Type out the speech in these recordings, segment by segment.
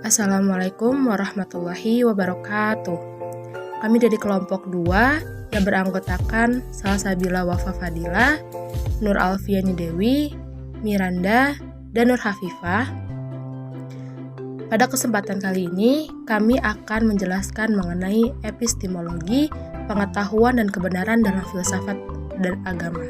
Assalamualaikum warahmatullahi wabarakatuh. Kami dari kelompok 2 yang beranggotakan Salsabila Wafa Fadila, Nur Alfiani Dewi, Miranda, dan Nur Hafifah. Pada kesempatan kali ini, kami akan menjelaskan mengenai epistemologi, pengetahuan dan kebenaran dalam filsafat dan agama.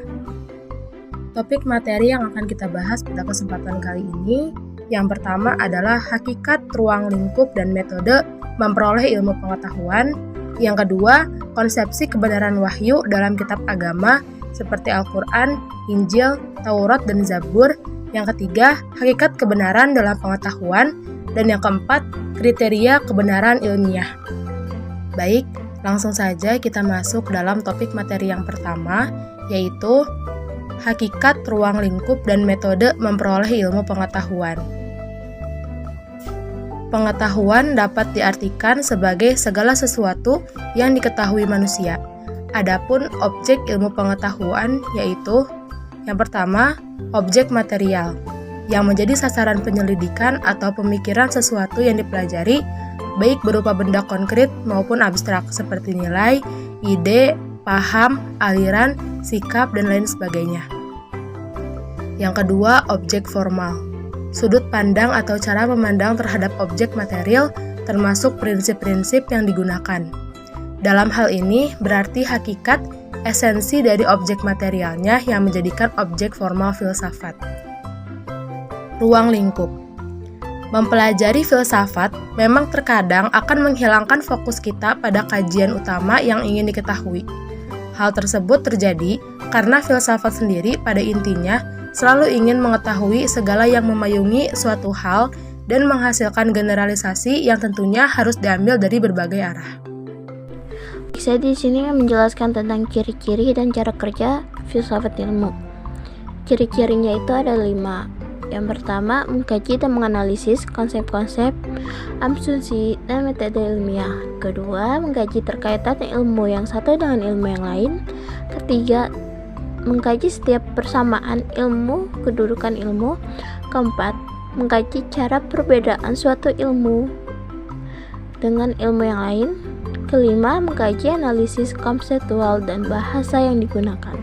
Topik materi yang akan kita bahas pada kesempatan kali ini, yang pertama adalah hakikat, ruang lingkup, dan metode memperoleh ilmu pengetahuan. Yang kedua, konsepsi kebenaran wahyu dalam kitab agama seperti Al-Quran, Injil, Taurat, dan Zabur. Yang ketiga, hakikat kebenaran dalam pengetahuan. Dan yang keempat, kriteria kebenaran ilmiah. Baik, langsung saja kita masuk dalam topik materi yang pertama, yaitu hakikat, ruang lingkup, dan metode memperoleh ilmu pengetahuan. Pengetahuan dapat diartikan sebagai segala sesuatu yang diketahui manusia. Adapun objek ilmu pengetahuan yaitu yang pertama, objek material, yang menjadi sasaran penyelidikan atau pemikiran sesuatu yang dipelajari, baik berupa benda konkret maupun abstrak seperti nilai, ide, paham, aliran, sikap, dan lain sebagainya. Yang kedua, objek formal. Sudut pandang atau cara memandang terhadap objek material termasuk prinsip-prinsip yang digunakan. Dalam hal ini berarti hakikat, esensi dari objek materialnya yang menjadikan objek formal filsafat. Ruang lingkup. Mempelajari filsafat memang terkadang akan menghilangkan fokus kita pada kajian utama yang ingin diketahui. Hal tersebut terjadi karena filsafat sendiri pada intinya selalu ingin mengetahui segala yang memayungi suatu hal dan menghasilkan generalisasi yang tentunya harus diambil dari berbagai arah. Saya di sini menjelaskan tentang ciri-ciri dan cara kerja filsafat ilmu. Ciri-cirinya itu ada 5. Yang pertama, mengkaji dan menganalisis konsep-konsep, asumsi, dan metode ilmiah. Kedua, mengkaji terkaitan ilmu yang satu dengan ilmu yang lain. Ketiga, mengkaji setiap persamaan ilmu, kedudukan ilmu. Keempat, mengkaji cara perbedaan suatu ilmu dengan ilmu yang lain. Kelima, mengkaji analisis konseptual dan bahasa yang digunakan.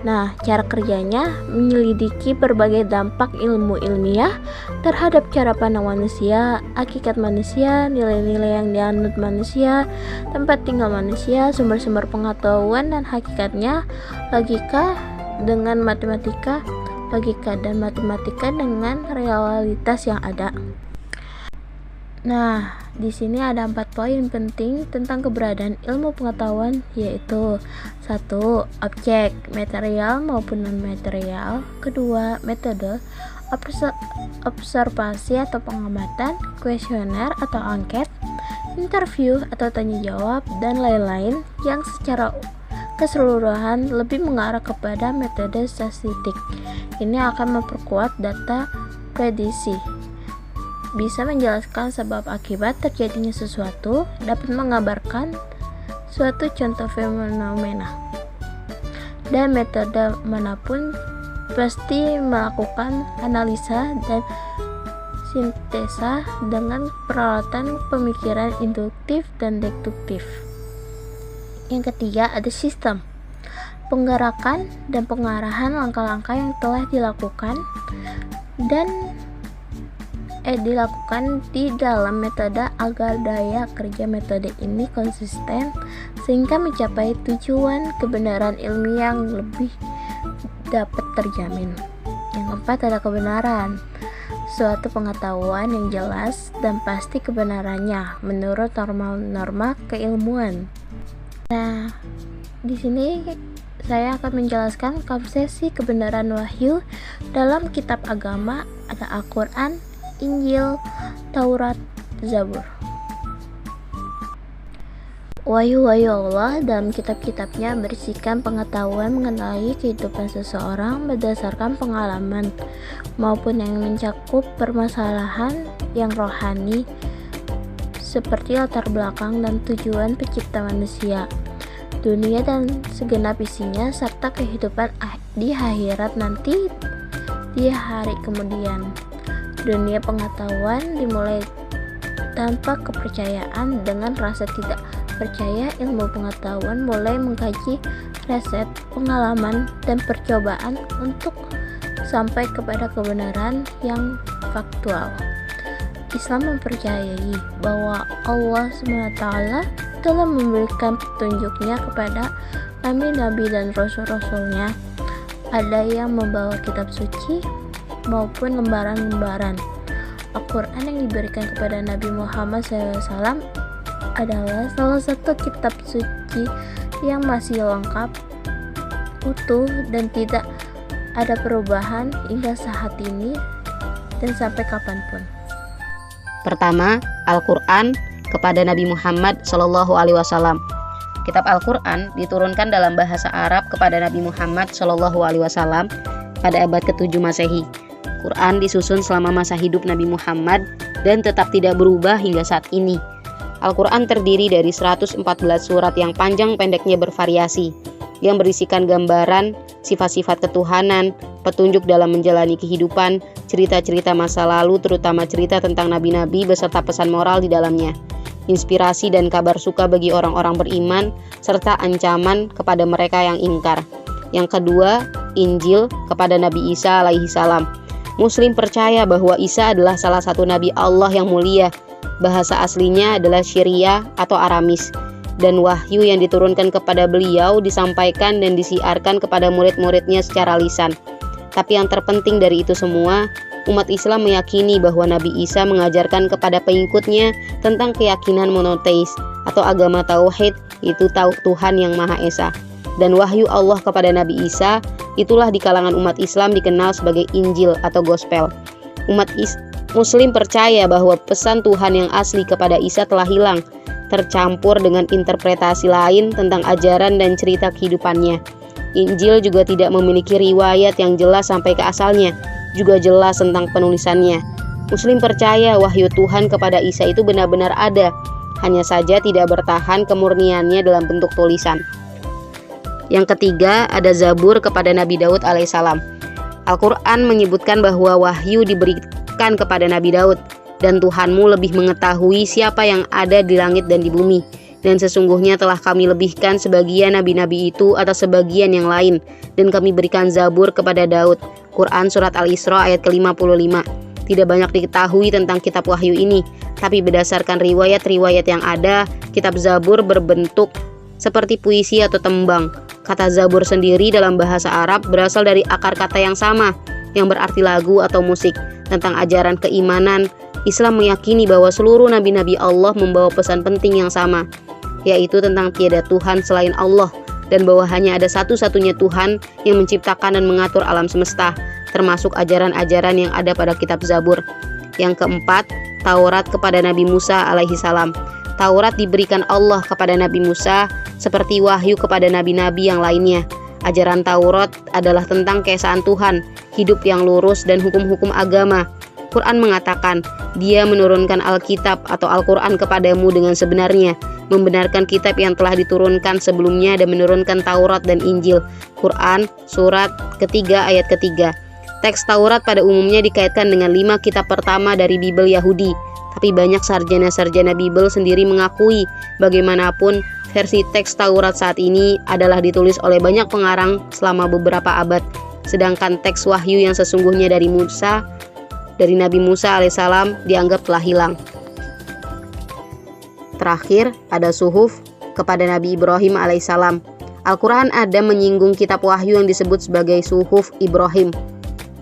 Nah, cara kerjanya menyelidiki berbagai dampak ilmu ilmiah terhadap cara pandang manusia, hakikat manusia, nilai-nilai yang dianut manusia, tempat tinggal manusia, sumber-sumber pengetahuan dan hakikatnya, logika dengan matematika, logika dan matematika dengan realitas yang ada. Nah, di sini ada 4 poin penting tentang keberadaan ilmu pengetahuan, yaitu 1. Objek, material maupun non-material. Kedua, metode, observasi atau pengamatan, kuesioner atau angket, interview atau tanya jawab, dan lain-lain yang secara keseluruhan lebih mengarah kepada metode statistik. Ini akan memperkuat data prediksi, bisa menjelaskan sebab akibat terjadinya sesuatu, dapat mengabarkan suatu contoh fenomena. Dan metode manapun pasti melakukan analisa dan sintesa dengan peralatan pemikiran induktif dan deduktif. Yang ketiga, ada sistem, penggerakan dan pengarahan langkah-langkah yang telah dilakukan di dalam metode agar daya kerja metode ini konsisten sehingga mencapai tujuan kebenaran ilmiah yang lebih dapat terjamin. Yang keempat, ada kebenaran, suatu pengetahuan yang jelas dan pasti kebenarannya menurut norma-norma keilmuan. Nah, di sini saya akan menjelaskan konsepsi kebenaran wahyu dalam kitab agama. Ada Al-Quran, Injil, Taurat, Zabur. Wahyu-wahyu Allah dalam kitab-kitabnya berisikan pengetahuan mengenai kehidupan seseorang berdasarkan pengalaman maupun yang mencakup permasalahan yang rohani seperti latar belakang dan tujuan pencipta manusia, dunia dan segenap isinya, serta kehidupan di akhirat nanti di hari kemudian. Dunia pengetahuan dimulai tanpa kepercayaan. Dengan rasa tidak percaya, ilmu pengetahuan mulai mengkaji riset, pengalaman, dan percobaan untuk sampai kepada kebenaran yang faktual. Islam mempercayai bahwa Allah SWT telah memberikan petunjuknya kepada nabi-nabi dan rasul-rasulnya. Ada yang membawa kitab suci maupun lembaran-lembaran. Al-Quran yang diberikan kepada Nabi Muhammad SAW adalah salah satu kitab suci yang masih lengkap, utuh, dan tidak ada perubahan hingga saat ini dan sampai kapanpun. Pertama, Al-Quran kepada Nabi Muhammad SAW. Kitab Al-Quran diturunkan dalam bahasa Arab kepada Nabi Muhammad SAW pada abad ke-7 Masehi. Quran disusun selama masa hidup Nabi Muhammad dan tetap tidak berubah hingga saat ini. Al-Quran terdiri dari 114 surat yang panjang pendeknya bervariasi, yang berisikan gambaran, sifat-sifat ketuhanan, petunjuk dalam menjalani kehidupan, cerita-cerita masa lalu terutama cerita tentang nabi-nabi beserta pesan moral di dalamnya, inspirasi dan kabar suka bagi orang-orang beriman, serta ancaman kepada mereka yang ingkar. Yang kedua, Injil kepada Nabi Isa alaihi salam. Muslim percaya bahwa Isa adalah salah satu nabi Allah yang mulia. Bahasa aslinya adalah Syria atau Aramis, dan wahyu yang diturunkan kepada beliau disampaikan dan disiarkan kepada murid-muridnya secara lisan. Tapi yang terpenting dari itu semua, umat Islam meyakini bahwa Nabi Isa mengajarkan kepada pengikutnya tentang keyakinan monoteis atau agama tauhid, itu Tuhan yang Maha Esa. Dan wahyu Allah kepada Nabi Isa itulah di kalangan umat Islam dikenal sebagai Injil atau Gospel. Muslim percaya bahwa pesan Tuhan yang asli kepada Isa telah hilang, tercampur dengan interpretasi lain tentang ajaran dan cerita kehidupannya. Injil juga tidak memiliki riwayat yang jelas sampai ke asalnya, juga jelas tentang penulisannya. Muslim percaya wahyu Tuhan kepada Isa itu benar-benar ada, hanya saja tidak bertahan kemurniannya dalam bentuk tulisan. Yang ketiga, ada Zabur kepada Nabi Daud alaihissalam. Al-Quran menyebutkan bahwa wahyu diberikan kepada Nabi Daud, dan Tuhanmu lebih mengetahui siapa yang ada di langit dan di bumi. Dan sesungguhnya telah kami lebihkan sebagian nabi-nabi itu atas sebagian yang lain, dan kami berikan Zabur kepada Daud. Quran Surat Al-Isra ayat ke-55. Tidak banyak diketahui tentang kitab wahyu ini, tapi berdasarkan riwayat-riwayat yang ada, kitab Zabur berbentuk seperti puisi atau tembang. Kata Zabur sendiri dalam bahasa Arab berasal dari akar kata yang sama, yang berarti lagu atau musik. Tentang ajaran keimanan, Islam meyakini bahwa seluruh nabi-nabi Allah membawa pesan penting yang sama, yaitu tentang tiada Tuhan selain Allah, dan bahwa hanya ada satu-satunya Tuhan yang menciptakan dan mengatur alam semesta, termasuk ajaran-ajaran yang ada pada kitab Zabur. Yang keempat, Taurat kepada Nabi Musa alaihi salam. Taurat diberikan Allah kepada Nabi Musa seperti wahyu kepada nabi-nabi yang lainnya. Ajaran Taurat adalah tentang keesaan Tuhan, hidup yang lurus, dan hukum-hukum agama. Quran mengatakan, Dia menurunkan Alkitab atau Al-Quran kepadamu dengan sebenarnya, membenarkan kitab yang telah diturunkan sebelumnya dan menurunkan Taurat dan Injil. Quran Surat ketiga ayat ketiga. Teks Taurat pada umumnya dikaitkan dengan 5 kitab pertama dari Bible Yahudi, tapi banyak sarjana-sarjana Bible sendiri mengakui bagaimanapun versi teks Taurat saat ini adalah ditulis oleh banyak pengarang selama beberapa abad, sedangkan teks wahyu yang sesungguhnya dari Nabi Musa alaihissalam dianggap telah hilang. Terakhir, ada Suhuf kepada Nabi Ibrahim alaihissalam. Al-Quran ada menyinggung kitab wahyu yang disebut sebagai Suhuf Ibrahim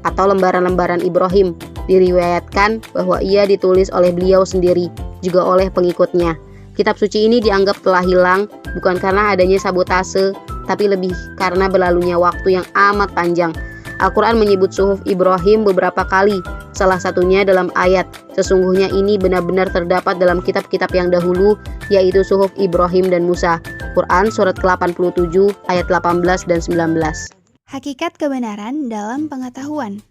atau lembaran-lembaran Ibrahim. Diriwayatkan bahwa ia ditulis oleh beliau sendiri, juga oleh pengikutnya. Kitab suci ini dianggap telah hilang, bukan karena adanya sabotase, tapi lebih karena berlalunya waktu yang amat panjang. Al-Quran menyebut Suhuf Ibrahim beberapa kali, salah satunya dalam ayat, sesungguhnya ini benar-benar terdapat dalam kitab-kitab yang dahulu, yaitu Suhuf Ibrahim dan Musa. Quran Surat ke-87 ayat 18 dan 19. Hakikat kebenaran dalam pengetahuan.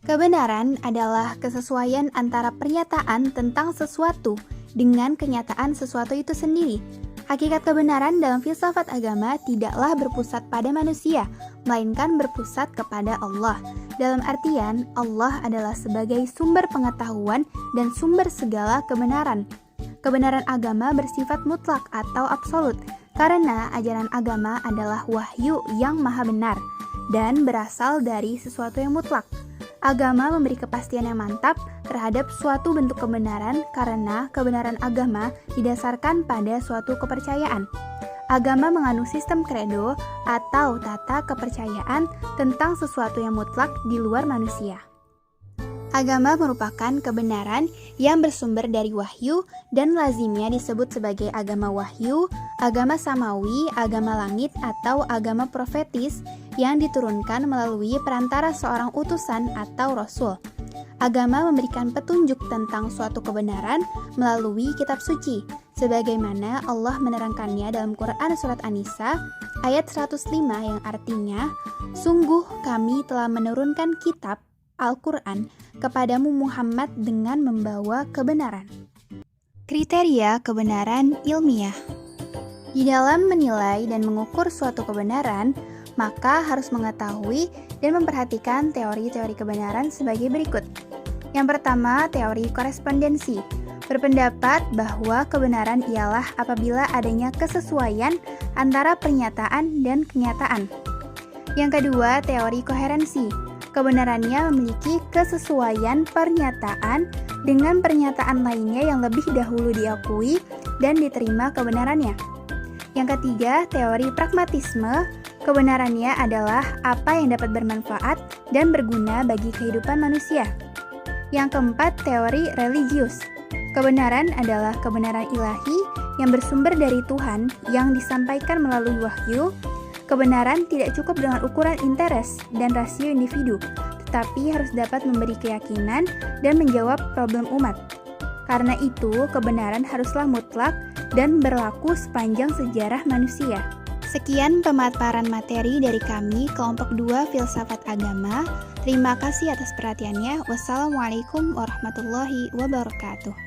Kebenaran adalah kesesuaian antara pernyataan tentang sesuatu dengan kenyataan sesuatu itu sendiri. Hakikat kebenaran dalam filsafat agama tidaklah berpusat pada manusia, melainkan berpusat kepada Allah. Dalam artian, Allah adalah sebagai sumber pengetahuan dan sumber segala kebenaran. Kebenaran agama bersifat mutlak atau absolut, karena ajaran agama adalah wahyu yang maha benar dan berasal dari sesuatu yang mutlak. Agama memberi kepastian yang mantap terhadap suatu bentuk kebenaran karena kebenaran agama didasarkan pada suatu kepercayaan. Agama mengandung sistem kredo atau tata kepercayaan tentang sesuatu yang mutlak di luar manusia. Agama merupakan kebenaran yang bersumber dari wahyu dan lazimnya disebut sebagai agama wahyu, agama samawi, agama langit, atau agama profetis yang diturunkan melalui perantara seorang utusan atau rasul. Agama memberikan petunjuk tentang suatu kebenaran melalui kitab suci, sebagaimana Allah menerangkannya dalam Quran Surat An-Nisa ayat 105 yang artinya, "Sungguh kami telah menurunkan kitab Al-Quran kepadamu Muhammad dengan membawa kebenaran." Kriteria kebenaran ilmiah. Di dalam menilai dan mengukur suatu kebenaran, maka harus mengetahui dan memperhatikan teori-teori kebenaran sebagai berikut. Yang pertama, teori korespondensi. Berpendapat bahwa kebenaran ialah apabila adanya kesesuaian antara pernyataan dan kenyataan. Yang kedua, teori koherensi. Kebenarannya memiliki kesesuaian pernyataan dengan pernyataan lainnya yang lebih dahulu diakui dan diterima kebenarannya. Yang ketiga, teori pragmatisme. Kebenarannya adalah apa yang dapat bermanfaat dan berguna bagi kehidupan manusia. Yang keempat, teori religius. Kebenaran adalah kebenaran ilahi yang bersumber dari Tuhan yang disampaikan melalui wahyu. Kebenaran tidak cukup dengan ukuran interes dan rasio individu, tetapi harus dapat memberi keyakinan dan menjawab problem umat. Karena itu, kebenaran haruslah mutlak dan berlaku sepanjang sejarah manusia. Sekian pemaparan materi dari kami, kelompok 2 Filsafat Agama. Terima kasih atas perhatiannya. Wassalamualaikum warahmatullahi wabarakatuh.